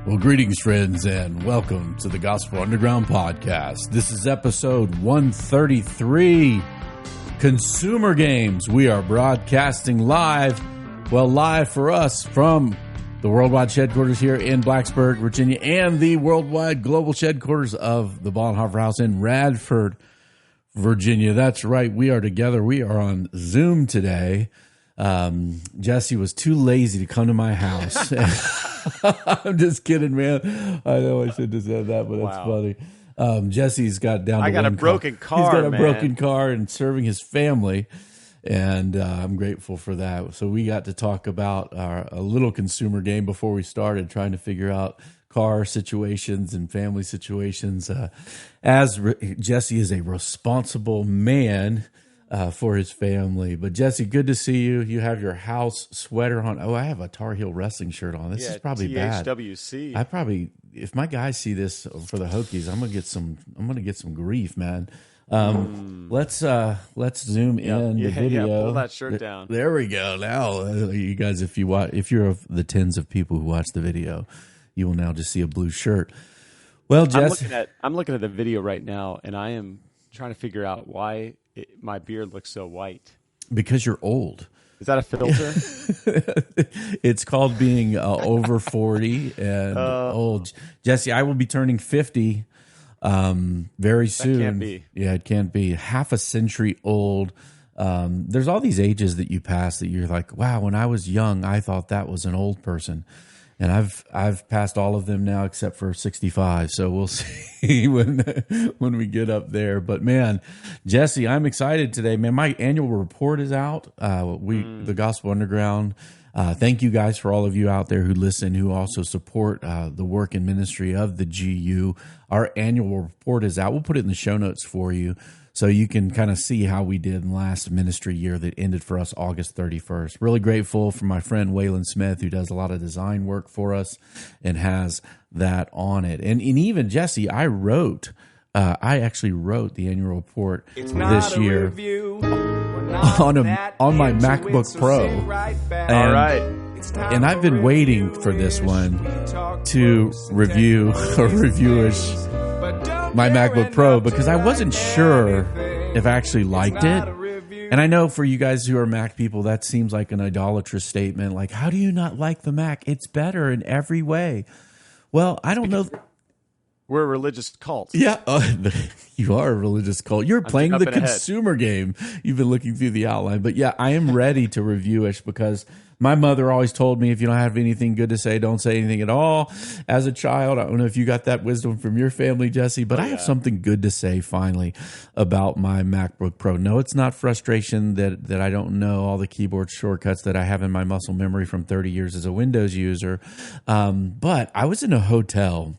Well, greetings, friends, and welcome to the Gospel Underground Podcast. This is episode 133, Consumer Games. We are broadcasting live, live for us from the worldwide headquarters here in Blacksburg, Virginia, and the worldwide global headquarters of the Bonhoeffer House in Radford, Virginia. That's right. We are together. We are on Zoom today. Jesse was too lazy to come to my house. I'm just kidding, man. I know I shouldn't have said that, but that's funny. Jesse's got down to I got a broken car. He's got a broken car and serving his family, and I'm grateful for that. So we got to talk about a little consumer game before we started, trying to figure out car situations and family situations. Jesse is a responsible man for his family. But Jesse, good to see you. You have your house sweater on. Oh, I have a Tar Heel wrestling shirt on. This is probably bad. THWC. I probably, if my guys see this for the Hokies, I'm gonna get some grief, man. Let's zoom in the video. Yeah, pull that shirt down. There we go. Now, you guys, if you're of the tens of people who watch the video, you will now just see a blue shirt. Well, Jesse, I'm looking at the video right now, and I am trying to figure out why my beard looks so white. Because you're old. Is that a filter? It's called being over 40 and old. Jesse, I will be turning 50 very soon. That can't be. Yeah, it can't be. Half a century old. There's all these ages that you pass that you're like, wow, when I was young, I thought that was an old person. And I've passed all of them now except for 65. So we'll see when we get up there. But man, Jesse, I'm excited today. Man, my annual report is out. The Gospel Underground. Thank you guys for all of you out there who listen, who also support the work and ministry of the GU. Our annual report is out. We'll put it in the show notes for you, so you can kind of see how we did in last ministry year that ended for us August 31st. Really grateful for my friend Waylon Smith, who does a lot of design work for us and has that on it. And even Jesse, I actually wrote the annual report this year on my MacBook Pro. All right. And I've been waiting for this one to review or reviewish my MacBook Pro, because I wasn't sure if I actually liked it. And I know for you guys who are Mac people, that seems like an idolatrous statement. Like, how do you not like the Mac? It's better in every way. Well, I don't know. We're a religious cult. Yeah, you are a religious cult. You're playing the consumer game. You've been looking through the outline. But yeah, I am ready to review-ish, because my mother always told me, if you don't have anything good to say, don't say anything at all. As a child, I don't know if you got that wisdom from your family, Jesse, but I have something good to say finally about my MacBook Pro. No, it's not frustration that I don't know all the keyboard shortcuts that I have in my muscle memory from 30 years as a Windows user. But I was in a hotel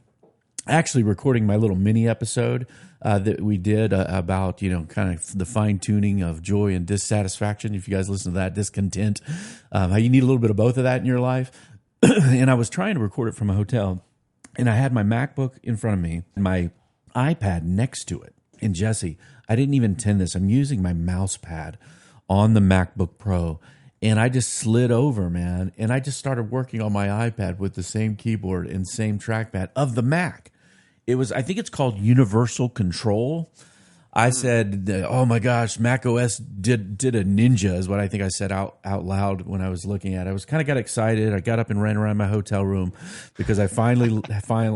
actually recording my little mini episode that we did about, kind of the fine tuning of joy and dissatisfaction. If you guys listen to that, discontent, how you need a little bit of both of that in your life. And I was trying to record it from a hotel, and I had my MacBook in front of me, my iPad next to it. And Jesse, I didn't even intend this. I'm using my mouse pad on the MacBook Pro, and I just slid over, man. And I just started working on my iPad with the same keyboard and same trackpad of the Mac. I think it's called Universal Control. I said, oh my gosh, Mac OS did a ninja, is what I think I said out loud when I was looking at it. I was kind of got excited. I got up and ran around my hotel room because I finally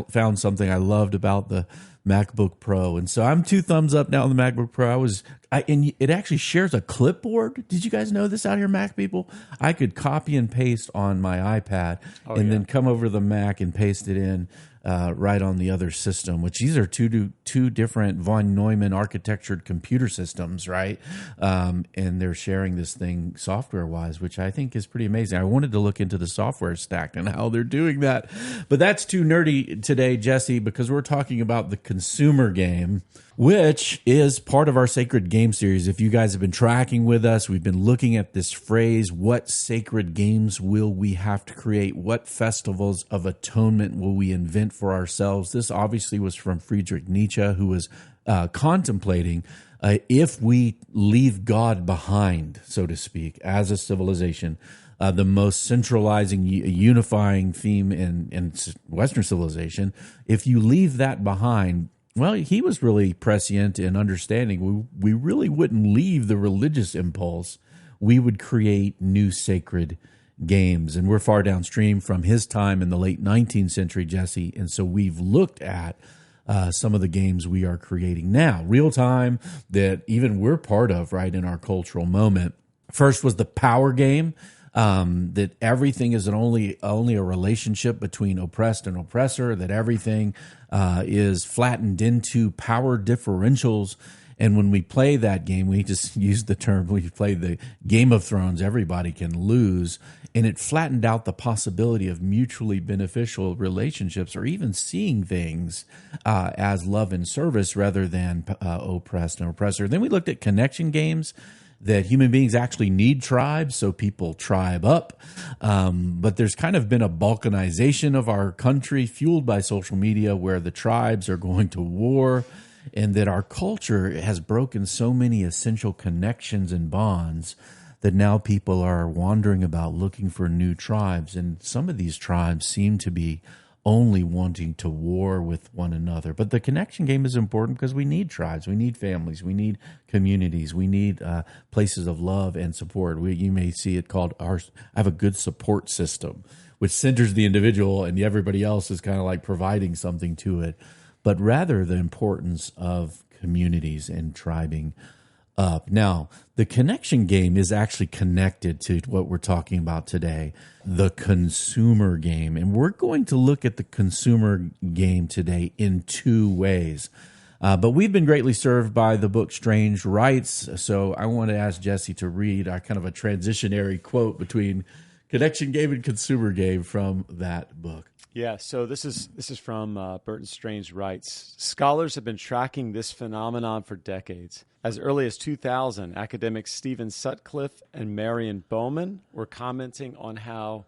found something I loved about the MacBook Pro. And so I'm 2 thumbs up now on the MacBook Pro. And it actually shares a clipboard. Did you guys know this out here, Mac people? I could copy and paste on my iPad then come over to the Mac and paste it in right on the other system, which these are two different von Neumann architectured computer systems, right? And they're sharing this thing software-wise, which I think is pretty amazing. I wanted to look into the software stack and how they're doing that. But that's too nerdy today, Jesse, because we're talking about the consumer game, which is part of our Sacred Game series. If you guys have been tracking with us, we've been looking at this phrase, what sacred games will we have to create? What festivals of atonement will we invent for ourselves? This obviously was from Friedrich Nietzsche, who was contemplating if we leave God behind, so to speak, as a civilization, the most centralizing, unifying theme in Western civilization. If you leave that behind, well, he was really prescient in understanding we really wouldn't leave the religious impulse. We would create new sacred games. And we're far downstream from his time in the late 19th century, Jesse. And so we've looked at some of the games we are creating now, real time, that even we're part of, right, in our cultural moment. First was the power game, that everything is only a relationship between oppressed and oppressor, that everything is flattened into power differentials. And when we play that game, we just use the term, we play the Game of Thrones, everybody can lose. And it flattened out the possibility of mutually beneficial relationships, or even seeing things as love and service rather than oppressed and oppressor. Then we looked at connection games, that human beings actually need tribes, so people tribe up. But there's kind of been a balkanization of our country fueled by social media, where the tribes are going to war, and that our culture has broken so many essential connections and bonds that now people are wandering about looking for new tribes. And some of these tribes seem to be only wanting to war with one another. But the connection game is important because we need tribes, we need families, we need communities, we need places of love and support. You may see it called I have a good support system, which centers the individual, and everybody else is kind of like providing something to it. But rather the importance of communities and tribing up. Now, the connection game is actually connected to what we're talking about today, the consumer game. And we're going to look at the consumer game today in two ways. But we've been greatly served by the book Strange Rights. So I want to ask Jesse to read kind of a transitionary quote between connection game and consumer game from that book. Yeah, so this is from Burton Strange Rights. Scholars have been tracking this phenomenon for decades. As early as 2000, academics Stephen Sutcliffe and Marion Bowman were commenting on how,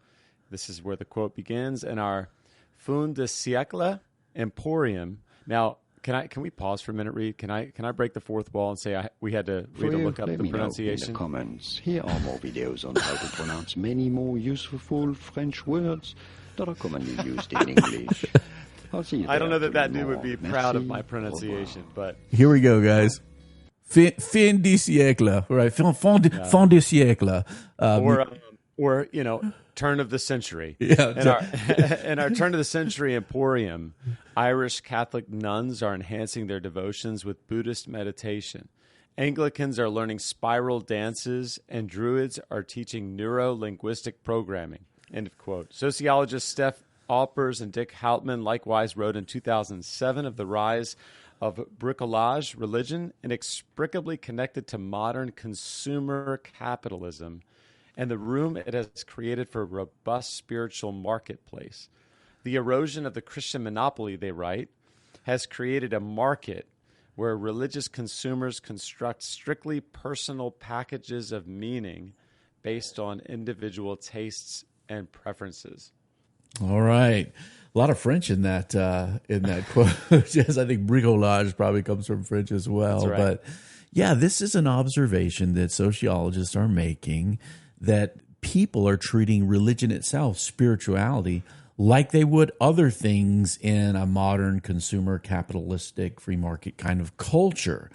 this is where the quote begins, in our fin de siècle emporium. Now, can we pause for a minute, Reed? Can I break the fourth wall and say we had to look up the pronunciation? In the comments. Here are more videos on how to pronounce many more useful French words that are commonly used in English. I don't know that dude would be proud of my pronunciation, but here we go, guys. Fin de siècle, right? Fin de siècle, or turn of the century. Yeah. In our turn of the century emporium, Irish Catholic nuns are enhancing their devotions with Buddhist meditation. Anglicans are learning spiral dances, and Druids are teaching neuro-linguistic programming. End of quote. Sociologists Steph Alpers and Dick Houtman likewise wrote in 2007 of the rise of bricolage religion, inextricably connected to modern consumer capitalism and the room it has created for a robust spiritual marketplace. The erosion of the Christian monopoly, they write, has created a market where religious consumers construct strictly personal packages of meaning based on individual tastes and preferences. All right. A lot of French in that quote. Yes, I think bricolage probably comes from French as well. That's right. But yeah, this is an observation that sociologists are making, that people are treating religion itself, spirituality, like they would other things in a modern consumer capitalistic free market kind of culture.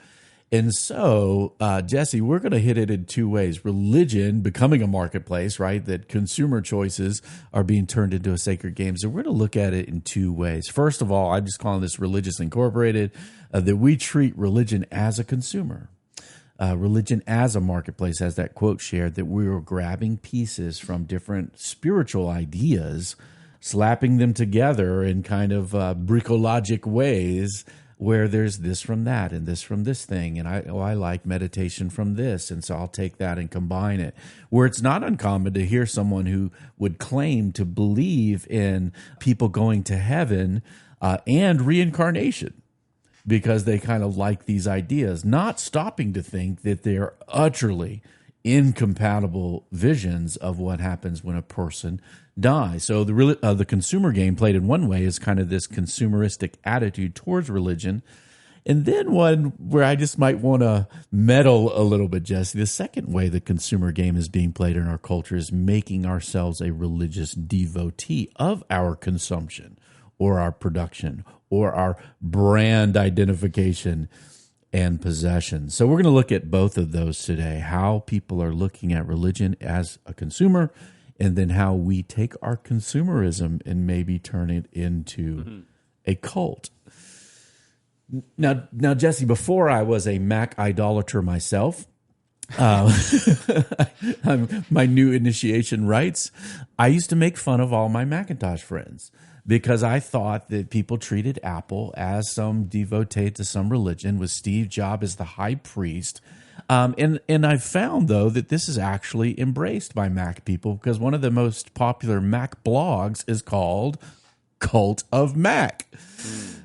And so, Jesse, we're going to hit it in two ways. Religion becoming a marketplace, right? That consumer choices are being turned into a sacred game. So we're going to look at it in two ways. First of all, I'm just calling this Religious Incorporated, that we treat religion as a consumer. Religion as a marketplace, as that quote shared, that we are grabbing pieces from different spiritual ideas, slapping them together in kind of bricologic ways, where there's this from that and this from this thing. And I like meditation from this, and so I'll take that and combine it. Where it's not uncommon to hear someone who would claim to believe in people going to heaven and reincarnation, because they kind of like these ideas, not stopping to think that they're utterly incompatible visions of what happens when a person dies. So the consumer game played in one way is kind of this consumeristic attitude towards religion. And then one where I just might want to meddle a little bit, Jesse. The second way the consumer game is being played in our culture is making ourselves a religious devotee of our consumption or our production or our brand identification and possession. So we're going to look at both of those today, how people are looking at religion as a consumer, and then how we take our consumerism and maybe turn it into a cult. Now, Jesse, before I was a Mac idolater myself, my new initiation rites, I used to make fun of all my Macintosh friends because I thought that people treated Apple as some devotee to some religion, with Steve Jobs as the high priest. And I found, though, that this is actually embraced by Mac people, because one of the most popular Mac blogs is called Cult of Mac.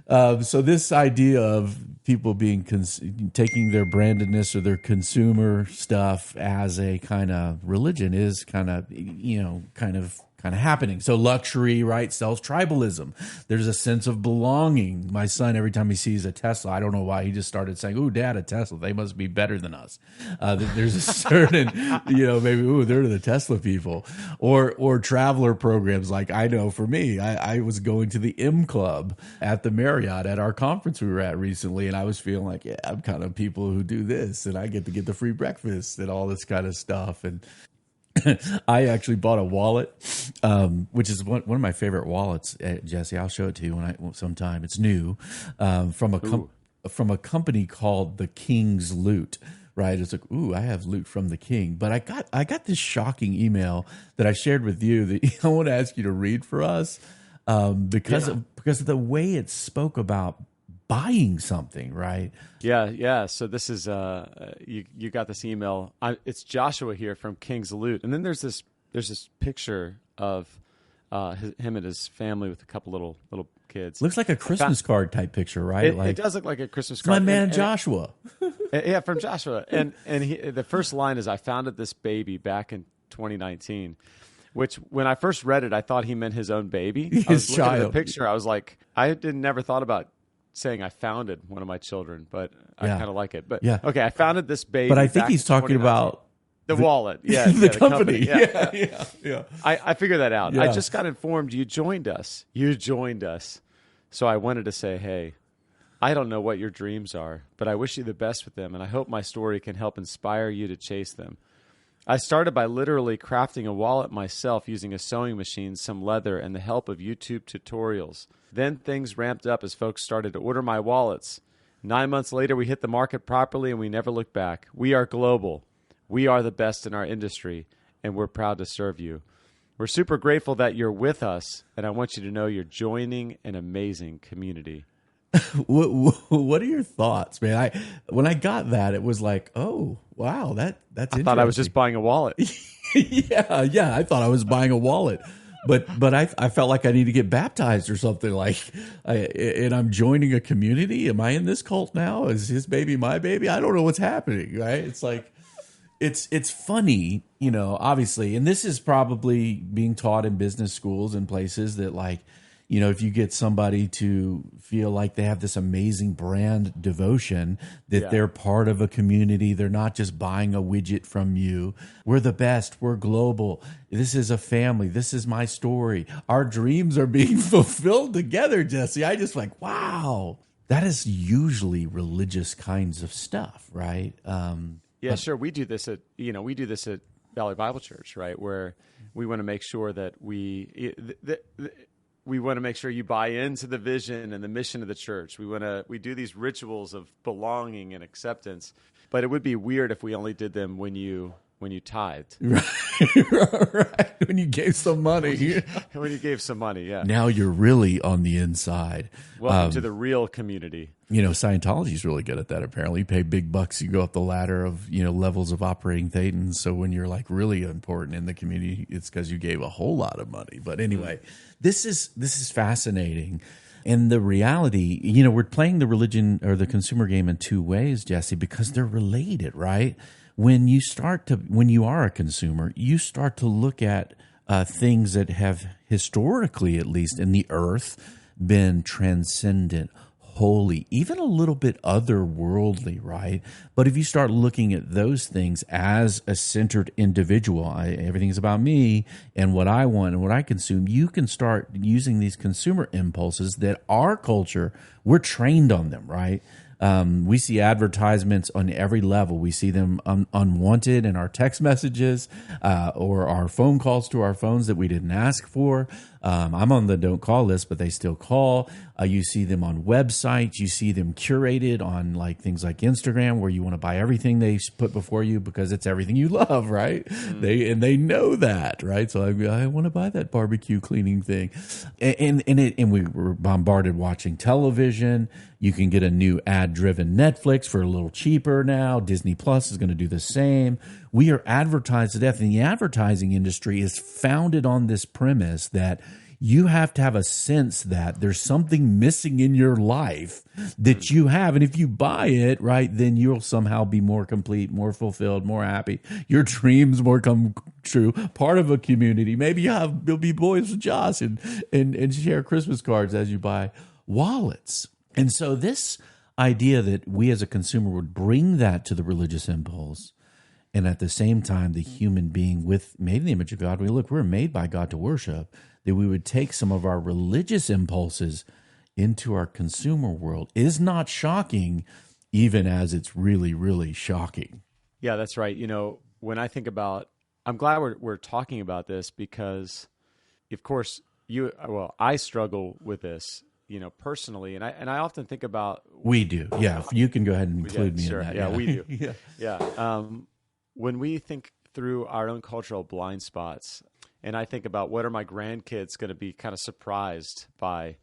So this idea of people being taking their brandedness or their consumer stuff as a kind of religion is kind of happening. So luxury, right, sells tribalism. There's a sense of belonging. My son, every time he sees a Tesla, I don't know why, he just started saying, "Ooh, Dad, a Tesla. They must be better than us." There's a certain, maybe, "Ooh, they're the Tesla people." Or traveler programs. Like, I know for me, I was going to the M Club at the Marriott at our conference we were at recently, and I was feeling like, yeah, I'm kind of people who do this, and I get to get the free breakfast and all this kind of stuff. And I actually bought a wallet, which is one of my favorite wallets, Jesse. I'll show it to you sometime. It's new, from a company called the King's Loot. Right? It's like, ooh, I have loot from the king. But I got this shocking email that I shared with you that I want to ask you to read for us, because of the way it spoke about buying something, right? Yeah. So this is you got this email. It's Joshua here from King's Loot, and then there's this picture of him and his family with a couple little kids. Looks like a Christmas card type picture, right? It does look like a Christmas card. My man Joshua. Yeah, from Joshua. And the first line is, "I founded this baby back in 2019." Which, when I first read it, I thought he meant his own baby. I was looking at the picture. I was like, I never thought about saying I founded one of my children, but I kind of like it. But okay, I founded this baby. But I think he's talking about the wallet. Yeah, the company. Yeah. I figured that out. Yeah. I just got informed you joined us. So I wanted to say, hey, I don't know what your dreams are, but I wish you the best with them, and I hope my story can help inspire you to chase them. I started by literally crafting a wallet myself using a sewing machine, some leather, and the help of YouTube tutorials. Then things ramped up as folks started to order my wallets. 9 months later, we hit the market properly, and we never looked back. We are global. We are the best in our industry, and we're proud to serve you. We're super grateful that you're with us, and I want you to know you're joining an amazing community. What are your thoughts, man? When I got that, it was like, oh, wow, that's interesting. I thought I was just buying a wallet. Yeah, I thought I was buying a wallet. But I felt like I need to get baptized or something, and I'm joining a community. Am I in this cult now? Is his baby my baby? I don't know what's happening, right? It's like, it's funny, obviously, and this is probably being taught in business schools and places that, like, if you get somebody to feel like they have this amazing brand devotion, that they're part of a community, they're not just buying a widget from you. We're the best. We're global. This is a family. This is my story. Our dreams are being fulfilled together, Jesse. I just like, wow. That is usually religious kinds of stuff, right? Sure. We do this at Valley Bible Church, right? Where we want to make sure that we want to make sure you buy into the vision and the mission of the church. We do these rituals of belonging and acceptance, but it would be weird if we only did them when you tithed. Right. When you gave some money. When you gave some money, yeah. Now you're really on the inside. Welcome to the real community. Scientology is really good at that, apparently. You pay big bucks, you go up the ladder of, levels of operating Thetans. So when you're like really important in the community, it's because you gave a whole lot of money. But anyway, this is fascinating. And the reality, we're playing the religion or the consumer game in two ways, Jesse, because they're related, right? When you are a consumer, you start to look at things that have historically, at least in the earth, been transcendent, holy, even a little bit otherworldly, right? But if you start looking at those things as a centered individual, everything's about me and what I want and what I consume, you can start using these consumer impulses that our culture, we're trained on them, right? We see advertisements on every level. We see them unwanted in our text messages or our phone calls to our phones that we didn't ask for. I'm on the don't call list, but they still call. You see them on websites. You see them curated on like things like Instagram, where you want to buy everything they put before you because it's everything you love, right? They know that, right? So I want to buy that barbecue cleaning thing, and we were bombarded watching television. You can get a new ad-driven Netflix for a little cheaper now. Disney Plus is going to do the same. We are advertised to death, and the advertising industry is founded on this premise that you have to have a sense that there's something missing in your life that you have. And if you buy it, right, then you'll somehow be more complete, more fulfilled, more happy. Your dreams more come true. Part of a community. Maybe you'll be boys with Josh and share Christmas cards as you buy wallets. And so this idea that we as a consumer would bring that to the religious impulse, and at the same time, the human being made in the image of God, we're made by God to worship, that we would take some of our religious impulses into our consumer world is not shocking, even as it's really, really shocking. Yeah, that's right. You know, when I think about, I'm glad we're talking about this because, of course, I struggle with this, you know, personally, and I often think about. We do, yeah. You can go ahead and include me in that. Yeah, we do. Yeah. When we think through our own cultural blind spots, and I think about what are my grandkids going to be kind of surprised by.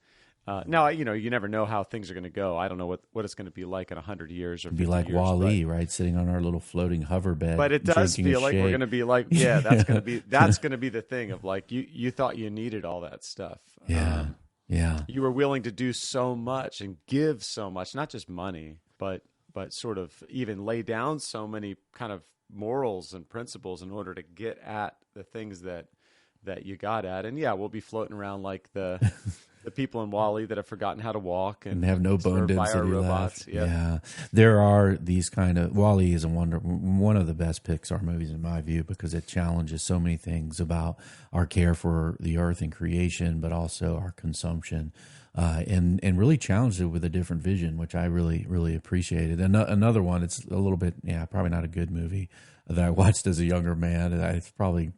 Now, you know, you never know how things are going to go. I don't know what it's going to be like in 100 years or 50 years. Be like Wall-E, right? Sitting on our little floating hover bed. But it does feel like we're going to be like, yeah, that's going to be the thing of like, you thought you needed all that stuff. Yeah. Yeah. You were willing to do so much and give so much, not just money, but sort of even lay down so many kind of morals and principles in order to get at the things that you got at. And yeah, we'll be floating around like the people in Wall-E that have forgotten how to walk and have no bone density robots. left. Yeah, there are these kind of Wall-E is one of the best Pixar movies in my view because it challenges so many things about our care for the earth and creation, but also our consumption. And really challenged it with a different vision, which I really, really appreciated. And another one, it's a little bit, probably not a good movie that I watched as a younger man. It's probably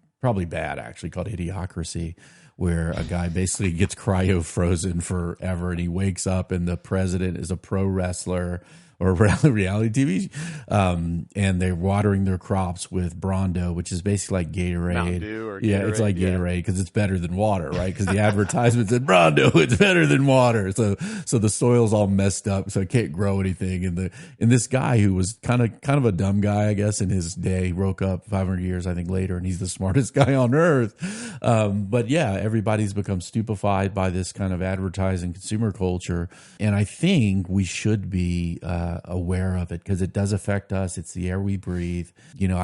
bad, actually, called Idiocracy, where a guy basically gets cryo-frozen forever, and he wakes up, and the president is a pro wrestler or reality TV, and they're watering their crops with Brondo, which is basically like Gatorade. Mountain Dew or Gatorade. Yeah, it's like Gatorade because it's better than water, right? Because the advertisement said Brondo, it's better than water. So the soil's all messed up, so it can't grow anything. And this guy who was kind of a dumb guy, I guess, in his day, woke up 500 years, I think, later, and he's the smartest guy on earth. But yeah, everybody's become stupefied by this kind of advertising consumer culture, and I think we should be aware of it because it does affect us. It's the air we breathe. You know,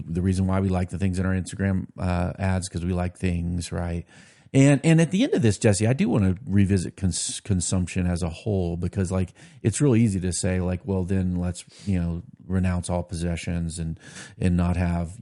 the reason why we like the things in our Instagram ads because we like things, right? And at the end of this, Jesse, I do want to revisit consumption as a whole because, like, it's really easy to say, like, well, then let's, renounce all possessions and not have,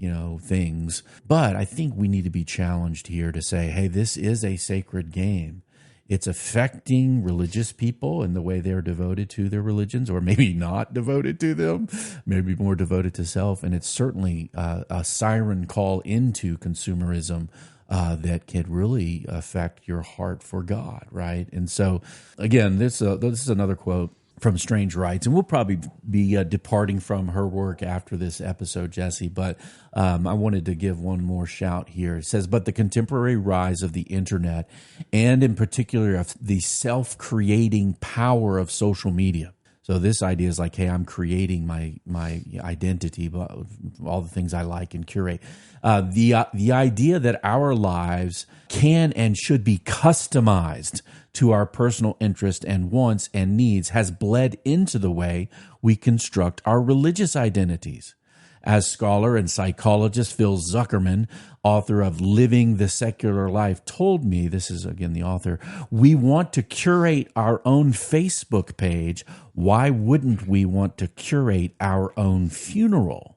things. But I think we need to be challenged here to say, hey, this is a sacred game. It's affecting religious people in the way they're devoted to their religions, or maybe not devoted to them, maybe more devoted to self. And it's certainly a siren call into consumerism that can really affect your heart for God, right? And so, again, this is another quote from Strange Rights, and we'll probably be departing from her work after this episode, Jesse, but I wanted to give one more shout here. It says, but the contemporary rise of the internet, and in particular of the self-creating power of social media. So this idea is like, hey, I'm creating my identity, all the things I like and curate. The idea that our lives can and should be customized to our personal interests and wants and needs has bled into the way we construct our religious identities. As scholar and psychologist Phil Zuckerman, author of Living the Secular Life, told me, this is again the author, we want to curate our own Facebook page. Why wouldn't we want to curate our own funeral?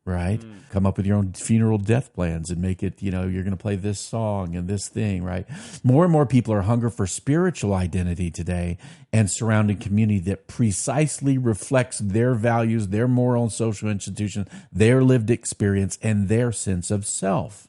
Right? Come up with your own funeral death plans and make it, you're going to play this song and this thing, right? More and more people are hungry for spiritual identity today and surrounding community that precisely reflects their values, their moral and social institution, their lived experience, and their sense of self.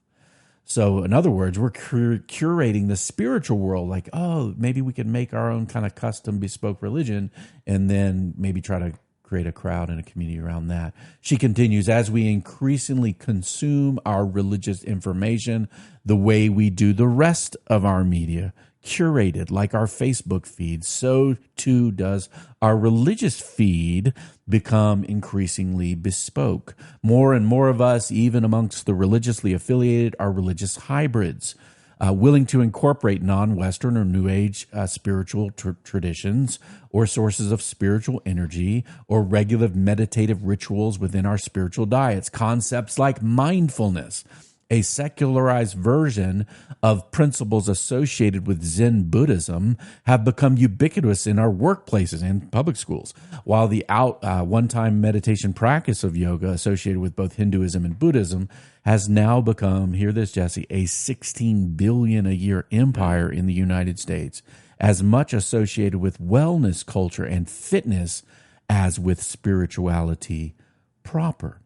So in other words, we're curating the spiritual world like, oh, maybe we can make our own kind of custom bespoke religion and then maybe try to create a crowd and a community around that. She continues, as we increasingly consume our religious information the way we do the rest of our media, curated like our Facebook feed, so too does our religious feed become increasingly bespoke. More and more of us, even amongst the religiously affiliated, are religious hybrids. Willing to incorporate non-Western or New Age spiritual traditions or sources of spiritual energy or regular meditative rituals within our spiritual diets. Concepts like mindfulness, a secularized version of principles associated with Zen Buddhism, have become ubiquitous in our workplaces and public schools, while the one-time meditation practice of yoga associated with both Hinduism and Buddhism has now become, hear this, Jesse, a $16 billion a year empire in the United States, as much associated with wellness culture and fitness as with spirituality proper.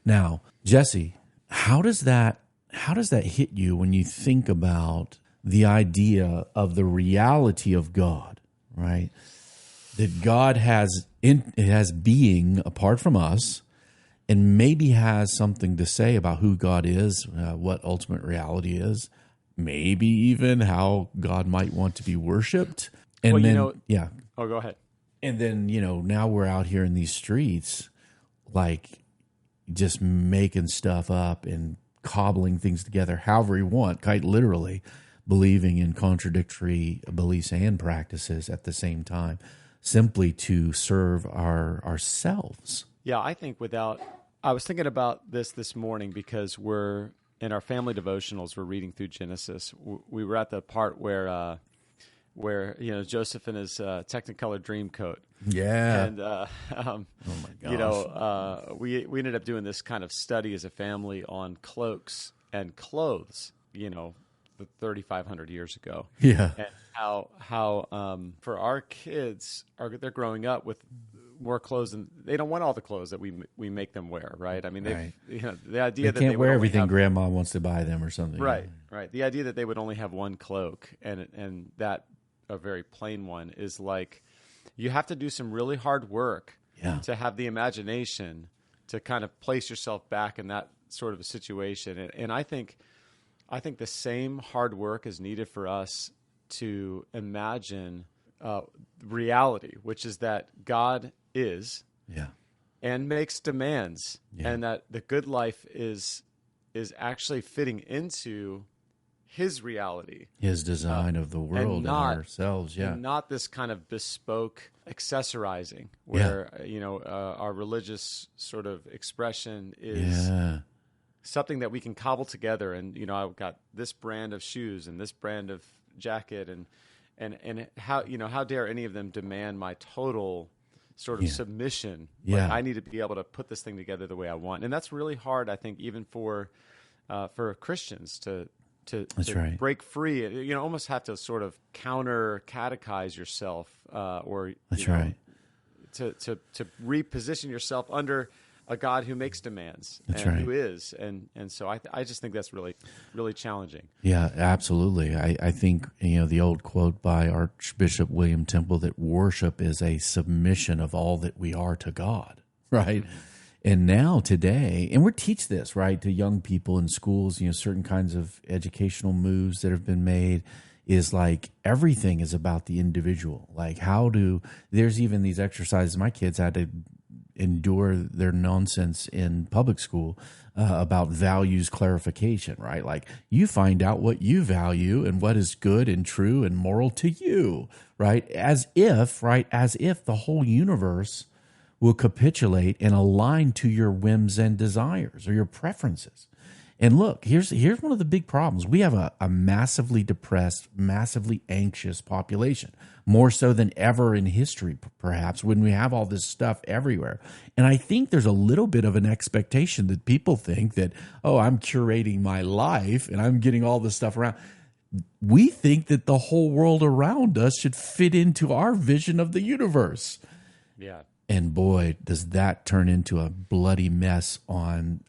Now, Jesse, how does that hit you when you think about the idea of the reality of God, right? That God has being apart from us, and maybe has something to say about who God is, what ultimate reality is, maybe even how God might want to be worshipped. And yeah. Oh, go ahead. And then, now we're out here in these streets, like just making stuff up and cobbling things together however we want, quite literally, believing in contradictory beliefs and practices at the same time, simply to serve ourselves. Yeah, I think I was thinking about this morning because we're in our family devotionals. We're reading through Genesis. We were at the part where Joseph in his Technicolor dream coat. Yeah. And oh my gosh. We ended up doing this kind of study as a family on cloaks and clothes. 3,500 years ago. Yeah. And how for our kids they're growing up with more clothes, and they don't want all the clothes that we make them wear, right? I mean, the idea that they can't wear everything Grandma wants to buy them or something. Right. The idea that they would only have one cloak, and that a very plain one, is like you have to do some really hard work to have the imagination to kind of place yourself back in that sort of a situation. And I think the same hard work is needed for us to imagine reality, which is that God is and makes demands, and that the good life is actually fitting into his reality, his design of the world and ourselves, and not this kind of bespoke accessorizing where our religious sort of expression is something that we can cobble together. And I've got this brand of shoes and this brand of jacket, and how dare any of them demand my total sort of submission? Like, I need to be able to put this thing together the way I want, and that's really hard, I think, even for Christians to break free. You almost have to sort of counter catechize yourself, or to reposition yourself under a God who makes demands who is, and so I just think that's really, really challenging. Yeah, absolutely. I think the old quote by Archbishop William Temple that worship is a submission of all that we are to God, right? Mm-hmm. And now today, and we teach this, right, to young people in schools, certain kinds of educational moves that have been made is like everything is about the individual. Like there's even these exercises my kids had to endure their nonsense in public school about values clarification, right? Like you find out what you value and what is good and true and moral to you, right? As if the whole universe will capitulate and align to your whims and desires or your preferences. And look, here's one of the big problems. We have a massively depressed, massively anxious population, more so than ever in history, perhaps, when we have all this stuff everywhere. And I think there's a little bit of an expectation that people think that, oh, I'm curating my life and I'm getting all this stuff around. We think that the whole world around us should fit into our vision of the universe. Yeah. And boy, does that turn into a bloody mess on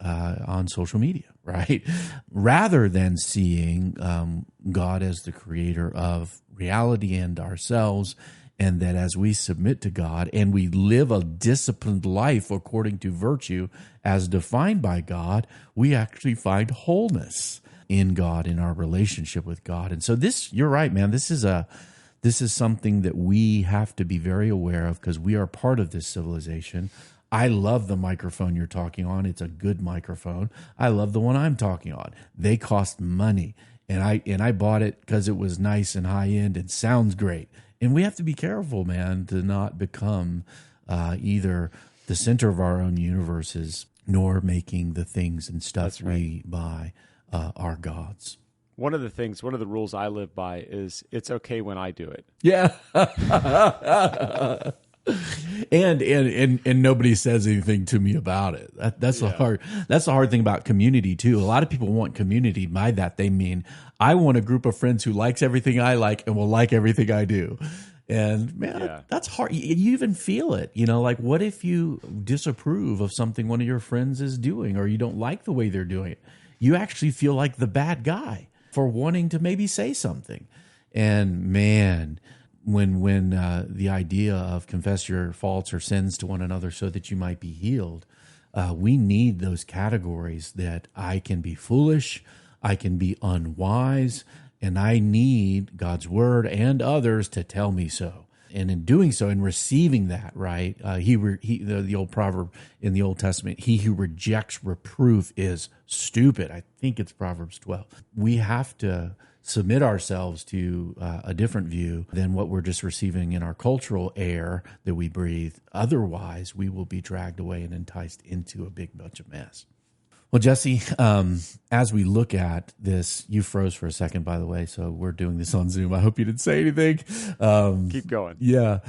social media, right? Rather than seeing God as the creator of reality and ourselves, and that as we submit to God and we live a disciplined life according to virtue as defined by God, we actually find wholeness in God, in our relationship with God. And so this, you're right, man, this is something that we have to be very aware of because we are part of this civilization. I love the microphone you're talking on. It's a good microphone. I love the one I'm talking on. They cost money, and I bought it because it was nice and high end and sounds great. And we have to be careful, man, to not become either the center of our own universes nor making the things and stuff we buy our gods. One of the rules I live by is it's okay when I do it. Yeah. and nobody says anything to me about it. That's the hard thing about community too. A lot of people want community. By that they mean I want a group of friends who likes everything I like and will like everything I do. And man, that's hard. You even feel it, like what if you disapprove of something one of your friends is doing, or you don't like the way they're doing it? You actually feel like the bad guy for wanting to maybe say something. And man, when the idea of confess your faults or sins to one another so that you might be healed, we need those categories that I can be foolish, I can be unwise, and I need God's word and others to tell me so. And in doing so, in receiving that, right, the old proverb in the Old Testament, he who rejects reproof is stupid. I think it's Proverbs 12. We have to submit ourselves to a different view than what we're just receiving in our cultural air that we breathe. Otherwise, we will be dragged away and enticed into a big bunch of mess. Well, Jesse, as we look at this, you froze for a second, by the way, so we're doing this on Zoom. I hope you didn't say anything. Keep going. Yeah.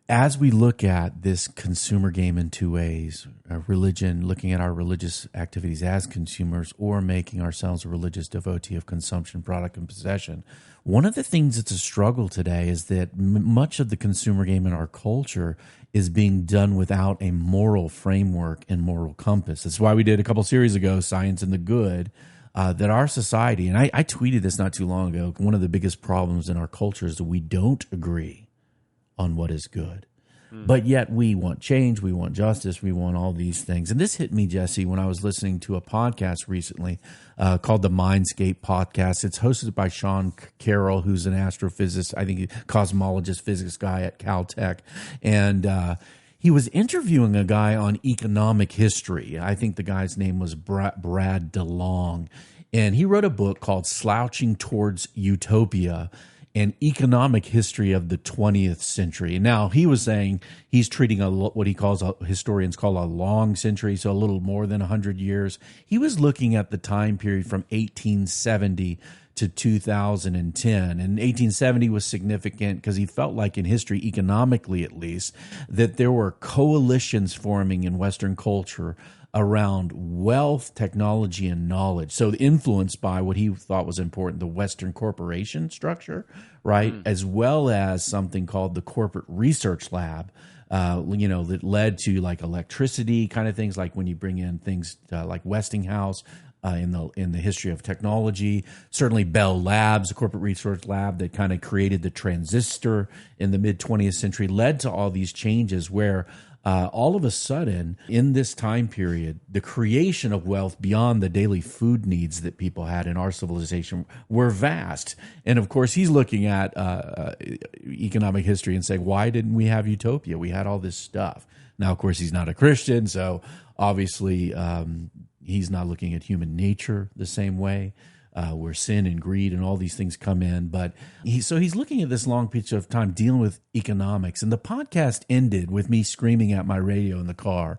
As we look at this consumer game in two ways, religion, looking at our religious activities as consumers or making ourselves a religious devotee of consumption, product, and possession, one of the things that's a struggle today is that much of the consumer game in our culture is being done without a moral framework and moral compass. That's why we did a couple series ago, Science and the Good, that our society, and I tweeted this not too long ago, one of the biggest problems in our culture is that we don't agree on what is good. But yet we want change, we want justice, we want all these things. And this hit me, Jesse, when I was listening to a podcast recently called the Mindscape Podcast. It's hosted by Sean Carroll, who's an astrophysicist, I think cosmologist, physics guy at Caltech. And he was interviewing a guy on economic history. I think the guy's name was Brad DeLong. And he wrote a book called Slouching Towards Utopia, an economic history of the 20th century. Now, he was saying he's treating what he calls, historians call a long century, so a little more than 100 years. He was looking at the time period from 1870 to 2010. And 1870 was significant because he felt like in history, economically at least, that there were coalitions forming in Western culture around wealth, technology, and knowledge. So influenced by what he thought was important, the Western corporation structure, right? As well as something called the corporate research lab, that led to like electricity kind of things, like when you bring in things like Westinghouse in the history of technology. Certainly Bell Labs, a corporate research lab that kind of created the transistor in the mid-20th century, led to all these changes where all of a sudden, in this time period, the creation of wealth beyond the daily food needs that people had in our civilization were vast. And of course, he's looking at economic history and saying, why didn't we have utopia? We had all this stuff. Now, of course, he's not a Christian, so obviously he's not looking at human nature the same way. where sin and greed and all these things come in. But he's looking at this long picture of time dealing with economics. And the podcast ended with me screaming at my radio in the car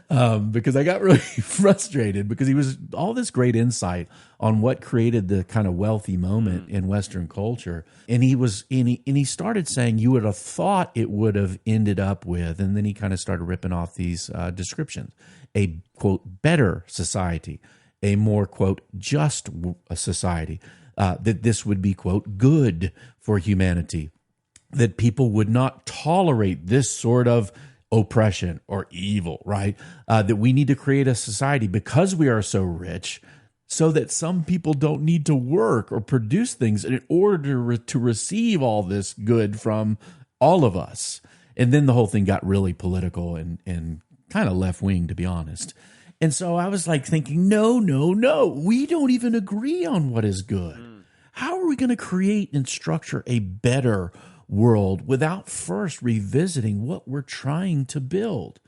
because I got really frustrated because he was all this great insight on what created the kind of wealthy moment in Western culture. And he started saying you would have thought it would have ended up with, and then he kind of started ripping off these descriptions, a, quote, better society, a more, quote, just society, that this would be, quote, good for humanity, that people would not tolerate this sort of oppression or evil, right? That we need to create a society because we are so rich so that some people don't need to work or produce things in order to receive all this good from all of us. And then the whole thing got really political and kind of left-wing, to be honest. And so I was like thinking, no, we don't even agree on what is good. How are we going to create and structure a better world without first revisiting what we're trying to build?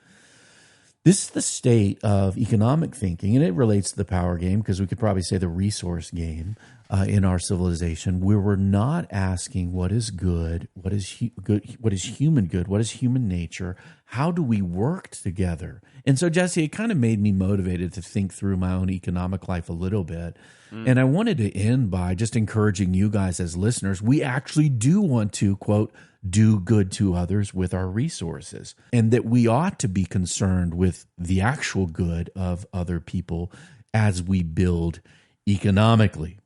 This is the state of economic thinking, and it relates to the power game because we could probably say the resource game in our civilization, where we're not asking what is good, what is good, what is human good, what is human nature, how do we work together? And so, Jesse, it kind of made me motivated to think through my own economic life a little bit. And I wanted to end by just encouraging you guys as listeners, we actually do want to, quote, do good to others with our resources, and that we ought to be concerned with the actual good of other people as we build economically.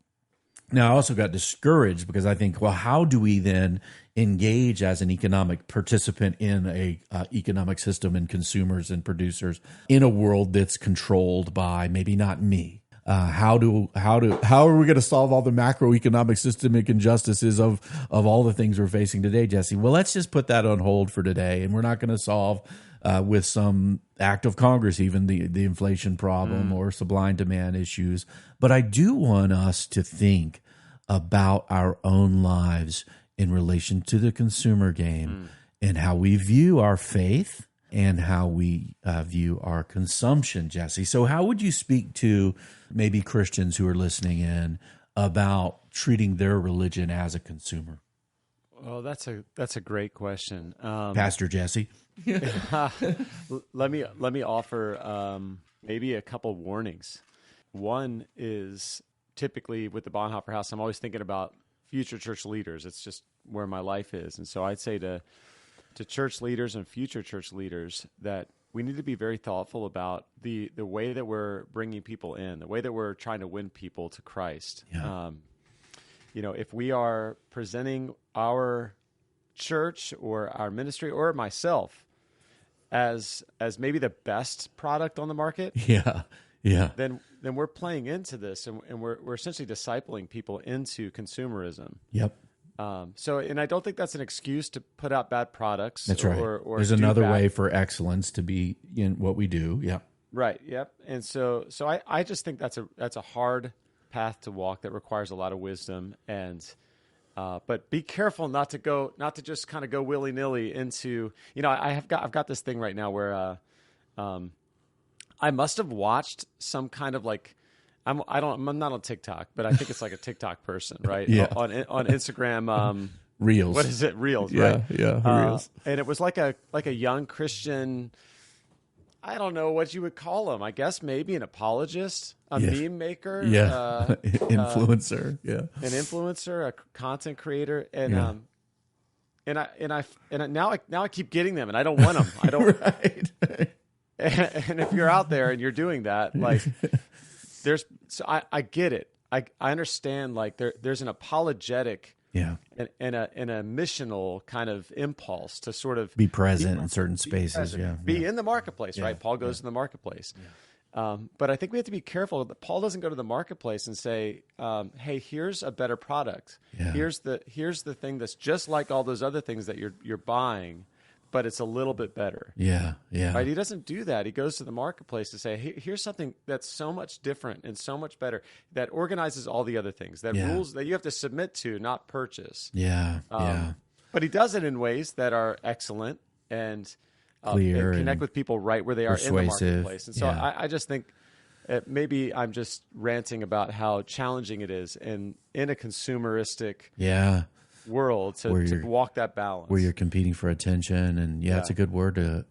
Now, I also got discouraged because I think, well, how do we then engage as an economic participant in a economic system and consumers and producers in a world that's controlled by maybe not me? How are we going to solve all the macroeconomic systemic injustices of all the things we're facing today, Jesse? Well, let's just put that on hold for today, and we're not going to solve with some act of Congress even the inflation problem or supply and demand issues. But I do want us to think about our own lives in relation to the consumer game and how we view our faith and how we view our consumption, Jesse. So how would you speak to maybe Christians who are listening in about treating their religion as a consumer? Well, that's a great question, Pastor Jesse. Let me offer maybe a couple warnings. One is typically with the Bonhoeffer House, I'm always thinking about future church leaders. It's just where my life is, and so I'd say to church leaders and future church leaders that we need to be very thoughtful about the way that we're bringing people in, the way that we're trying to win people to Christ. Yeah. If we are presenting our church or our ministry or myself as maybe the best product on the market, then we're playing into this, and we're essentially discipling people into consumerism. Yep. And I don't think that's an excuse to put out bad products. That's right. Or there's another way for excellence to be in what we do. Yeah. Right. Yep. And so I just think that's a hard path to walk that requires a lot of wisdom, and but be careful not to just kind of go willy nilly into. I've got this thing right now where I must have watched some kind of like. I'm not on TikTok, but I think it's like a TikTok person, right? Yeah. On Instagram, Reels. What is it? Reels, yeah, right? Yeah, Reels. And it was like a young Christian. I don't know what you would call him. I guess maybe an apologist, a meme maker, influencer, an influencer, a content creator, and now I keep getting them, and I don't want them. I don't. Right. And if you're out there and you're doing that, like. I get it. I understand. Like there's an apologetic, and a missional kind of impulse to sort of be present in certain spaces. Be in the marketplace, right? Paul goes to the marketplace, but I think we have to be careful that Paul doesn't go to the marketplace and say, "Hey, here's a better product. Yeah. Here's the thing that's just like all those other things that you're buying." But it's a little bit better. Yeah. Right? He doesn't do that. He goes to the marketplace to say, hey, here's something that's so much different and so much better that organizes all the other things, that rules that you have to submit to, not purchase. But he does it in ways that are excellent and clear and connect and with people right where they are in the marketplace. And so I just think maybe I'm just ranting about how challenging it is in a consumeristic world to walk that balance. Where you're competing for attention. And it's a good word to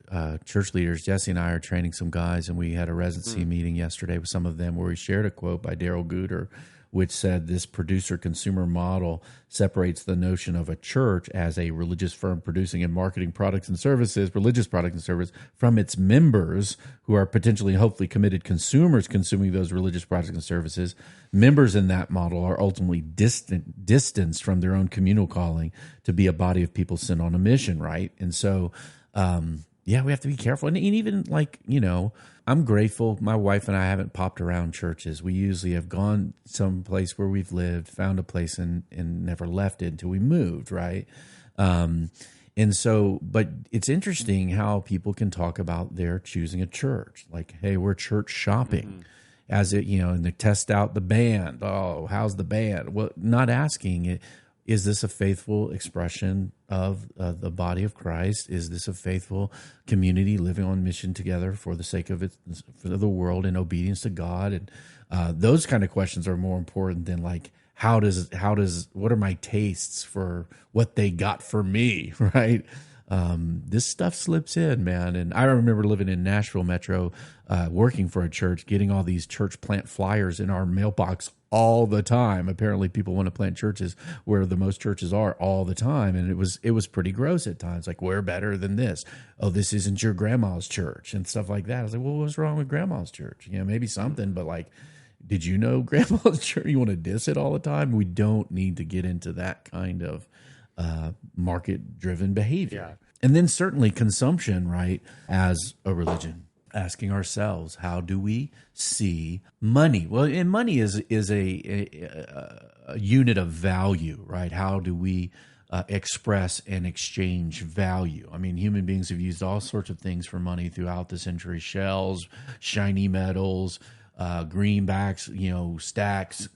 church leaders. Jesse and I are training some guys, and we had a residency meeting yesterday with some of them where we shared a quote by Daryl Guter, which said this producer-consumer model separates the notion of a church as a religious firm producing and marketing products and services, religious products and services, from its members who are potentially, hopefully, committed consumers consuming those religious products and services. Members in that model are ultimately distanced from their own communal calling to be a body of people sent on a mission, right? And so, we have to be careful. And even I'm grateful my wife and I haven't popped around churches. We usually have gone someplace where we've lived, found a place and never left it until we moved, right? And so, but it's interesting how people can talk about their choosing a church. Like, hey, we're church shopping. As it, and they test out the band. Oh, how's the band? Well, not asking it. Is this a faithful expression of the body of Christ? Is this a faithful community living on mission together for the sake of it, for the world, in obedience to God? And those kind of questions are more important than like, what are my tastes for what they got for me, right? This stuff slips in, man. And I remember living in Nashville Metro, working for a church, getting all these church plant flyers in our mailbox all the time. Apparently people want to plant churches where the most churches are all the time. And it was pretty gross at times. Like, we're better than this. Oh, this isn't your grandma's church and stuff like that. I was like, well, what's wrong with grandma's church? Maybe something, but like, did you know grandma's church? You want to diss it all the time? We don't need to get into that kind of market-driven behavior. Yeah. And then certainly consumption, right, as a religion. Asking ourselves, how do we see money? Well, and money is a unit of value, right? How do we express and exchange value? I mean, human beings have used all sorts of things for money throughout the century: shells, shiny metals, greenbacks,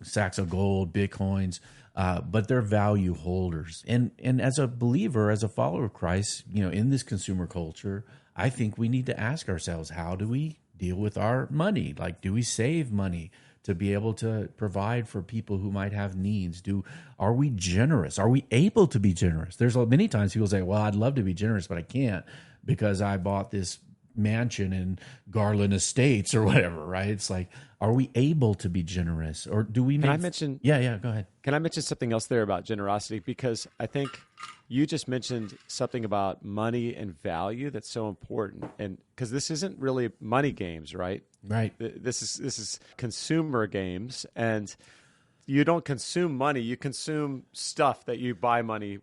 sacks of gold, bitcoins. But they're value holders. And as a believer, as a follower of Christ, in this consumer culture, I think we need to ask ourselves, how do we deal with our money? Like, do we save money to be able to provide for people who might have needs? Are we generous? Are we able to be generous? There's many times people say, well, I'd love to be generous, but I can't because I bought this mansion in Garland Estates or whatever, right? It's like, are we able to be generous, or do we? Can I mention? Yeah. Go ahead. Can I mention something else there about generosity? Because I think you just mentioned something about money and value that's so important, and because this isn't really money games, right? Right. This is consumer games, and you don't consume money; you consume stuff that you buy money,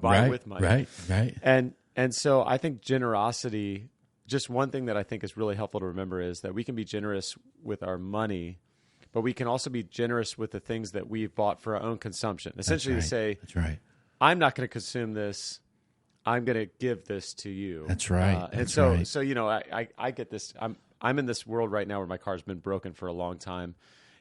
buy with money. Right. And so I think generosity. Just one thing that I think is really helpful to remember is that we can be generous with our money, but we can also be generous with the things that we've bought for our own consumption. Essentially, to say, that's right. I'm not going to consume this. I'm going to give this to you. That's right. I get this. I'm in this world right now where my car's been broken for a long time.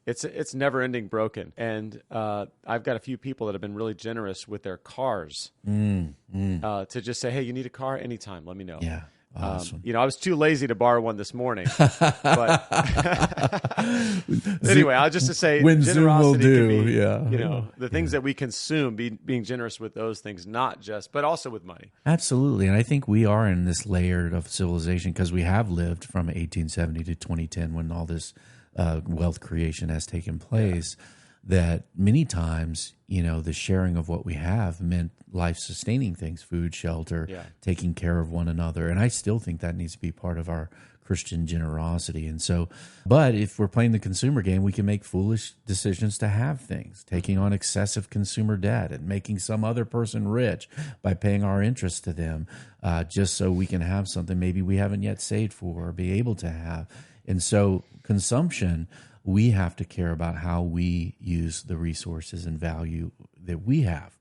It's never ending broken, and I've got a few people that have been really generous with their cars to just say, hey, you need a car? Anytime, let me know. Yeah. Awesome. I was too lazy to borrow one this morning. But anyway, I'll just to say, when Zoom will do, the things that we consume, being generous with those things, not just, but also with money. Absolutely. And I think we are in this layer of civilization because we have lived from 1870 to 2010 when all this wealth creation has taken place. Yeah. That many times, the sharing of what we have meant life-sustaining things, food, shelter, taking care of one another. And I still think that needs to be part of our Christian generosity. And so, but if we're playing the consumer game, we can make foolish decisions to have things, taking on excessive consumer debt and making some other person rich by paying our interest to them, just so we can have something maybe we haven't yet saved for or be able to have. And so consumption, we have to care about how we use the resources and value that we have.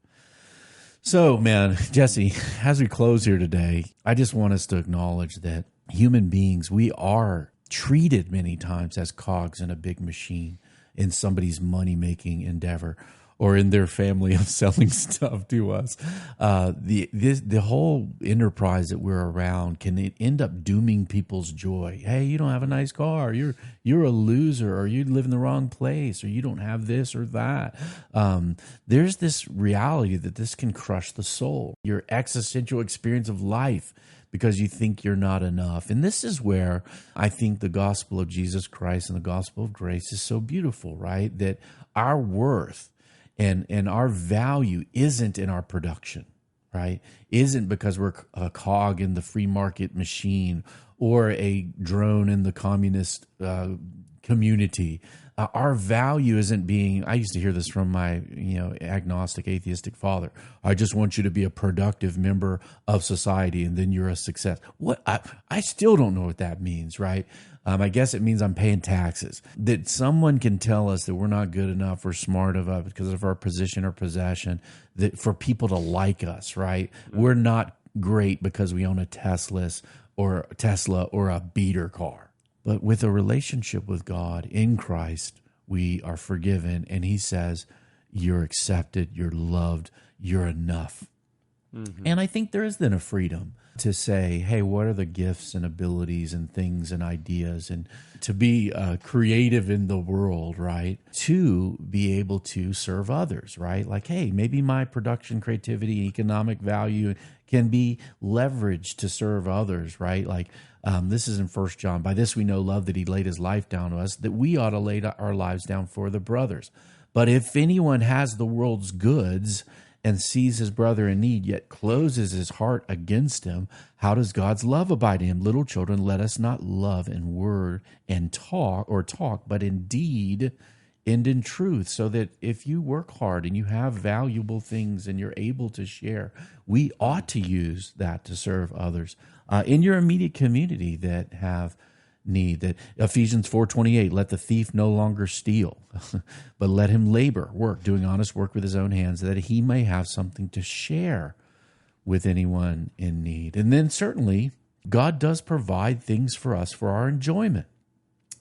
So, man, Jesse, as we close here today, I just want us to acknowledge that human beings, we are treated many times as cogs in a big machine in somebody's money-making endeavor. or in their family of selling stuff to us. The whole enterprise that we're around can end up dooming people's joy. Hey, you don't have a nice car. You're a loser, or you live in the wrong place, or you don't have this or that. There's this reality that this can crush the soul, your existential experience of life, because you think you're not enough. And this is where I think the gospel of Jesus Christ and the gospel of grace is so beautiful, right? That our worth and our value isn't in our production, right? Isn't because we're a cog in the free market machine or a drone in the communist community. Our value isn't being, I used to hear this from my, agnostic, atheistic father. I just want you to be a productive member of society and then you're a success. What? I still don't know what that means, right? I guess it means I'm paying taxes. That someone can tell us that we're not good enough or smart enough because of our position or possession, that for people to like us, right? We're not great because we own a Tesla or a beater car. But with a relationship with God in Christ, we are forgiven. And he says, you're accepted, you're loved, you're enough. Mm-hmm. And I think there is then a freedom to say, hey, what are the gifts and abilities and things and ideas, and to be creative in the world, right? To be able to serve others, right? Like, hey, maybe my production, creativity, economic value can be leveraged to serve others, right? Like, this is in 1 John. By this we know love, that he laid his life down to us, that we ought to lay our lives down for the brothers. But if anyone has the world's goods and sees his brother in need, yet closes his heart against him, how does God's love abide in him? Little children, let us not love in word and talk, but in deed and in truth. So that if you work hard and you have valuable things and you're able to share, we ought to use that to serve others in your immediate community that have need. That Ephesians 4:28, let the thief no longer steal, but let him labor, work, doing honest work with his own hands, that he may have something to share with anyone in need. And then certainly God does provide things for us for our enjoyment.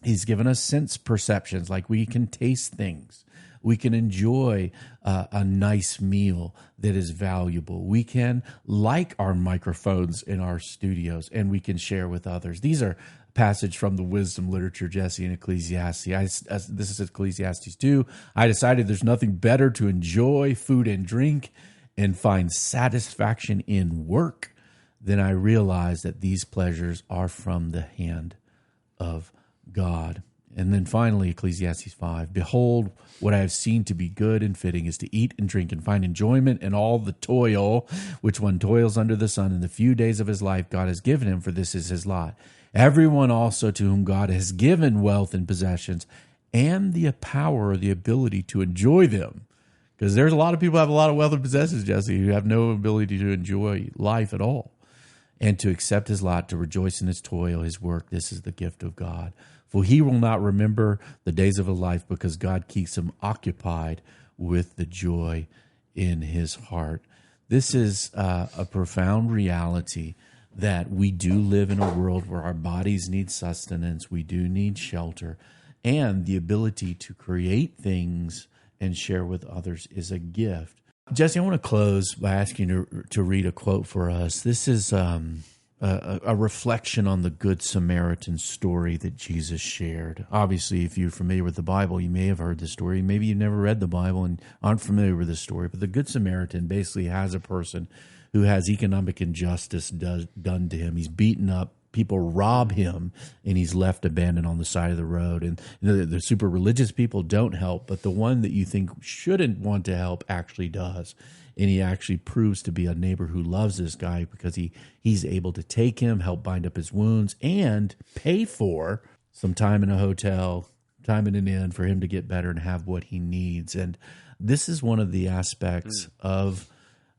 He's given us sense perceptions, like we can taste things. We can enjoy a nice meal that is valuable. We can like our microphones in our studios, and we can share with others. These are passage from the wisdom literature, Jesse, in Ecclesiastes. This is Ecclesiastes 2. I decided there's nothing better to enjoy food and drink and find satisfaction in work than I realized that these pleasures are from the hand of God. And then finally, Ecclesiastes 5, behold, what I have seen to be good and fitting is to eat and drink and find enjoyment in all the toil which one toils under the sun in the few days of his life God has given him, for this is his lot. Everyone also to whom God has given wealth and possessions and the power or the ability to enjoy them. Because there's a lot of people who have a lot of wealth and possessions, Jesse, who have no ability to enjoy life at all. And to accept his lot, to rejoice in his toil, his work, this is the gift of God. For he will not remember the days of his life, because God keeps him occupied with the joy in his heart. This is a profound reality, that we do live in a world where our bodies need sustenance, we do need shelter, and the ability to create things and share with others is a gift. Jesse, I want to close by asking you to read a quote for us. This is a reflection on the Good Samaritan story that Jesus shared. Obviously, if you're familiar with the Bible, you may have heard the story. Maybe you've never read the Bible and aren't familiar with the story. But the Good Samaritan basically has a person who has economic injustice done to him. He's beaten up. People rob him, and he's left abandoned on the side of the road. And the super religious people don't help, but the one that you think shouldn't want to help actually does. And he actually proves to be a neighbor who loves this guy, because he's able to take him, help bind up his wounds, and pay for some time in a hotel, time in an inn for him to get better and have what he needs. And this is one of the aspects of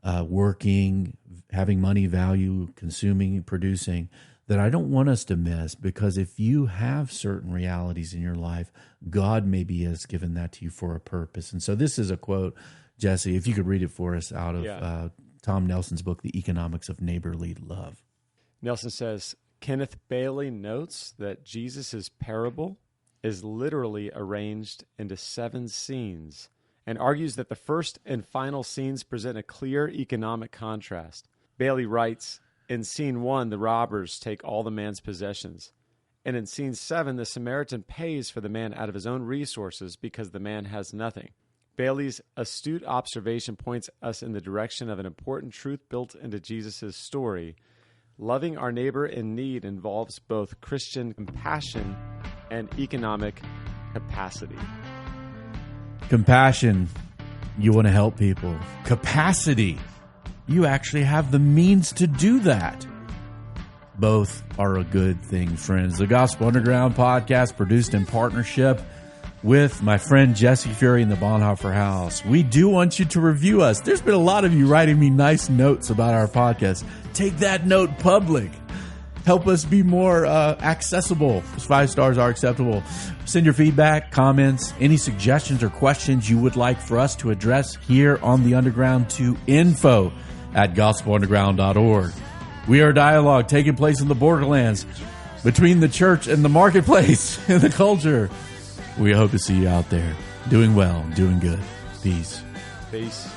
working, having money, value, consuming, producing, that I don't want us to miss, because if you have certain realities in your life, God maybe has given that to you for a purpose. And so this is a quote, Jesse, if you could read it for us out of Tom Nelson's book, The Economics of Neighborly Love. Nelson says, Kenneth Bailey notes that Jesus' parable is literally arranged into 7 scenes and argues that the first and final scenes present a clear economic contrast. Bailey writes, in scene 1, the robbers take all the man's possessions. And in scene 7, the Samaritan pays for the man out of his own resources because the man has nothing. Bailey's astute observation points us in the direction of an important truth built into Jesus' story. Loving our neighbor in need involves both Christian compassion and economic capacity. Compassion, you want to help people. Capacity, you actually have the means to do that. Both are a good thing, friends. The Gospel Underground podcast, produced in partnership with my friend Jesse Fury in the Bonhoeffer House. We do want you to review us. There's been a lot of you writing me nice notes about our podcast. Take that note public. Help us be more accessible. 5 stars are acceptable. Send your feedback, comments, any suggestions or questions you would like for us to address here on the Underground to info@gospelunderground.org. We are a dialogue taking place in the borderlands between the church and the marketplace and the culture. We hope to see you out there doing well, doing good. Peace. Peace.